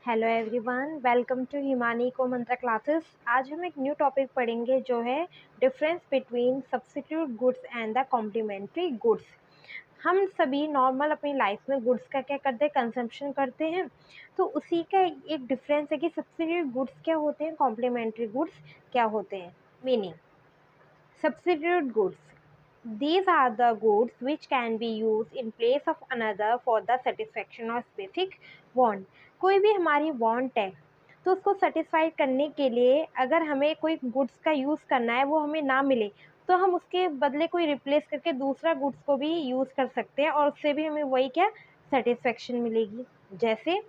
Hello everyone, welcome to Himani को Mantra classes. आज हम एक न्यू टॉपिक पढ़ेंगे जो है difference between substitute goods and the complementary goods. हम सभी नॉर्मल अपनी लाइफ में गुड्स का क्या करते हैं, कंजम्पशन करते हैं। तो उसी का एक डिफरेंस है कि सब्स्टिट्यूट गुड्स क्या होते हैं, कॉम्प्लीमेंट्री गुड्स क्या होते हैं। Meaning, substitute goods. These are the goods which can be used in place of another for the satisfaction of basic want. कोई भी हमारी want है तो उसको सेटिस्फाई करने के लिए अगर हमें कोई गुड्स का यूज़ करना है, वो हमें ना मिले तो हम उसके बदले कोई रिप्लेस करके दूसरा गुड्स को भी यूज़ कर सकते हैं और उससे भी हमें वही क्या सेटिस्फेक्शन मिलेगी। जैसे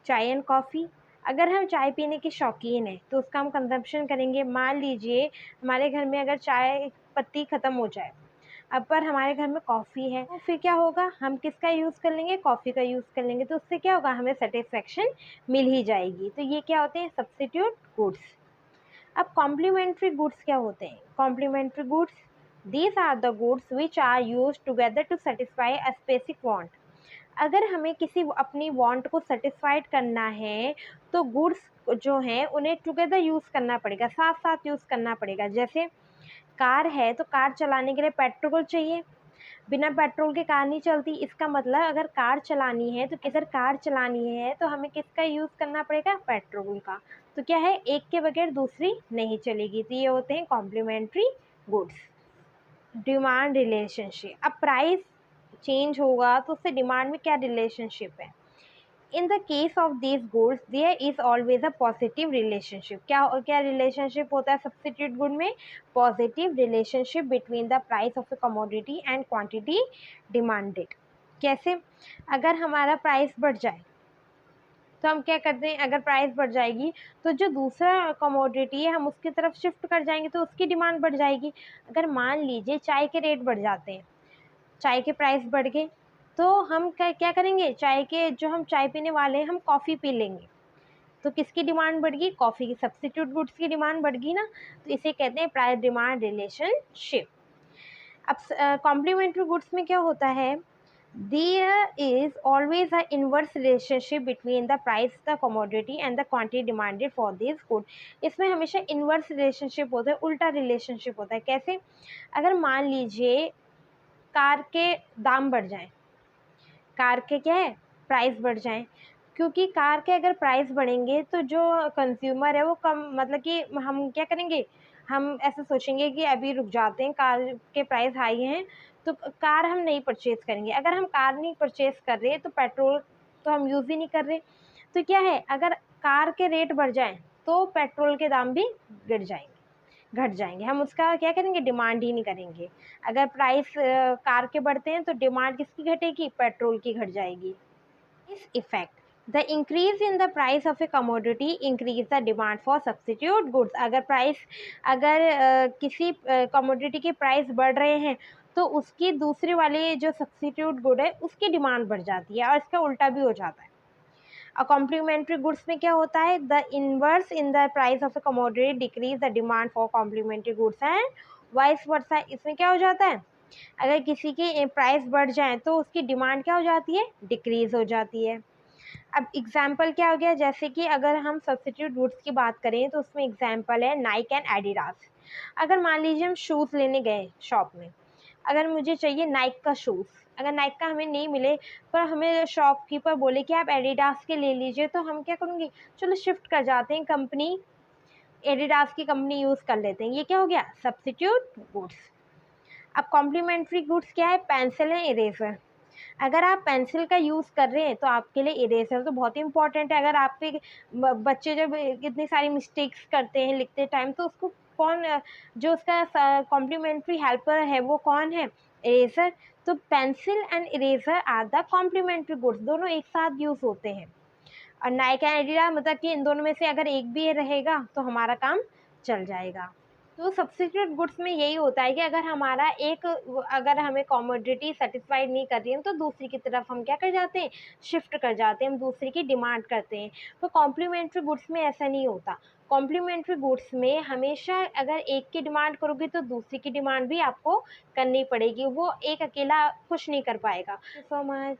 चाय एंड कॉफ़ी, अगर हम चाय पीने के शौकीन हैं तो उसका हम कंजम्पशन करेंगे। मान लीजिए हमारे घर में अगर चाय पत्ती ख़त्म हो जाए, अब पर हमारे घर में कॉफ़ी है, तो फिर क्या होगा, हम किसका यूज़ कर लेंगे, कॉफ़ी का यूज़ कर लेंगे। तो उससे क्या होगा, हमें सेटिस्फेक्शन मिल ही जाएगी। तो ये क्या होते हैं, सब्स्टिट्यूट गुड्स। अब कॉम्प्लीमेंट्री गुड्स क्या होते हैं, complementary goods, these are the goods which are use together to satisfy a specific want. अगर हमें किसी अपनी वांट को सेटिस्फाइड करना है तो गुड्स जो हैं उन्हें टुगेदर यूज़ करना पड़ेगा, साथ साथ यूज़ करना पड़ेगा। जैसे कार है तो कार चलाने के लिए पेट्रोल चाहिए, बिना पेट्रोल के कार नहीं चलती। इसका मतलब अगर कार चलानी है तो हमें किसका यूज़ करना पड़ेगा, पेट्रोल का। तो क्या है, एक के बगैर दूसरी नहीं चलेगी। तो ये होते हैं कॉम्प्लीमेंट्री गुड्स। डिमांड रिलेशनशिप, अब प्राइस चेंज होगा तो उससे डिमांड में क्या रिलेशनशिप है। In the case of this goods there is always a positive relationship. क्या क्या रिलेशनशिप होता है सब्स्टिट्यूट गुड में, positive relationship between the price of a commodity and quantity demanded. कैसे, अगर हमारा प्राइस बढ़ जाए तो हम क्या करते हैं, अगर प्राइस बढ़ जाएगी तो जो दूसरा कमोडिटी है हम उसकी तरफ शिफ्ट कर जाएंगे तो उसकी डिमांड बढ़ जाएगी। अगर मान लीजिए चाय के रेट बढ़ जाते हैं, चाय के प्राइस बढ़ गए, तो हम क्या क्या करेंगे, चाय के जो हम चाय पीने वाले हैं हम कॉफ़ी पी लेंगे। तो किसकी डिमांड बढ़ गई, कॉफ़ी की, सब्स्टिट्यूट गुड्स की डिमांड बढ़ गई ना। तो इसे कहते हैं प्राइस डिमांड रिलेशनशिप। अब कॉम्प्लीमेंट्री गुड्स में क्या होता है, there is always a inverse relationship between the price, the commodity and the quantity demanded for this good. इसमें हमेशा inverse relationship होता है, उल्टा relationship होता है। कैसे, अगर मान लीजिए कार के दाम बढ़ जाएं, कार के क्या है, प्राइस बढ़ जाएं, क्योंकि कार के अगर प्राइस बढ़ेंगे तो जो कंज्यूमर है वो कम, मतलब कि हम क्या करेंगे, हम ऐसे सोचेंगे कि अभी रुक जाते हैं, कार के प्राइस हाई हैं तो कार हम नहीं परचेज़ करेंगे। अगर हम कार नहीं परचेज़ कर रहे तो पेट्रोल तो हम यूज़ ही नहीं कर रहे। तो क्या है, अगर कार के रेट बढ़ जाएँ तो पेट्रोल के दाम भी गिर जाएंगे, घट जाएंगे, हम उसका क्या करेंगे, डिमांड ही नहीं करेंगे। अगर प्राइस कार के बढ़ते हैं तो डिमांड किसकी घटेगी, पेट्रोल की घट जाएगी। इस effect, the increase in the price of a commodity increase the demand for substitute goods. अगर किसी कमोडिटी के प्राइस बढ़ रहे हैं तो उसकी दूसरे वाले जो सब्स्टिट्यूट गुड है उसकी डिमांड बढ़ जाती है, और इसका उल्टा भी हो जाता है। कॉम्प्लीमेंट्री गुड्स में क्या होता है, the inverse in the price of a commodity decrease the demand for complementary goods and vice versa. इसमें क्या हो जाता है, अगर किसी की प्राइस बढ़ जाए तो उसकी डिमांड क्या हो जाती है, डिक्रीज हो जाती है। अब एग्जाम्पल क्या हो गया, जैसे कि अगर हम सब्स्टिट्यूट गुड्स की बात करें तो उसमें एग्जाम्पल है नाइक एंड एडिडास। अगर मान लीजिए हम शूज़ लेने गए शॉप में, अगर मुझे चाहिए नाइक का शूज़, अगर नाइक का हमें नहीं मिले पर हमें शॉपकीपर बोले कि आप एडिडास के ले लीजिए, तो हम क्या करेंगे, चलो शिफ्ट कर जाते हैं, कंपनी एडिडास की कंपनी यूज़ कर लेते हैं। ये क्या हो गया, सब्स्टिट्यूट गुड्स। अब कॉम्प्लीमेंट्री गुड्स क्या है, पेंसिल एंड इरेजर। अगर आप पेंसिल का यूज़ कर रहे हैं तो आपके लिए इरेजर तो बहुत ही इंपॉर्टेंट है। अगर आप पे बच्चे जब इतनी सारी मिस्टेक्स करते हैं लिखते टाइम, तो उसको कौन, जो उसका कॉम्प्लीमेंट्री हेल्पर है वो कौन है, इरेजर। तो pencil and eraser are the complementary goods, दोनों एक साथ यूज़ होते हैं। और नाइक एंड एडिडास मतलब कि इन दोनों में से अगर एक भी रहेगा तो हमारा काम चल जाएगा। तो सब्स्टिट्यूट गुड्स में यही होता है कि अगर हमें कमोडिटी सेटिस्फाइड नहीं कर रही है तो दूसरी की तरफ हम क्या कर जाते हैं, शिफ्ट कर जाते हैं, हम दूसरी की डिमांड करते हैं। तो कॉम्प्लीमेंट्री गुड्स में ऐसा नहीं होता। कॉम्प्लीमेंट्री गुड्स में हमेशा अगर एक की डिमांड करोगे तो दूसरी की डिमांड भी आपको करनी पड़ेगी, वो एक अकेला कुछ नहीं कर पाएगा। So much.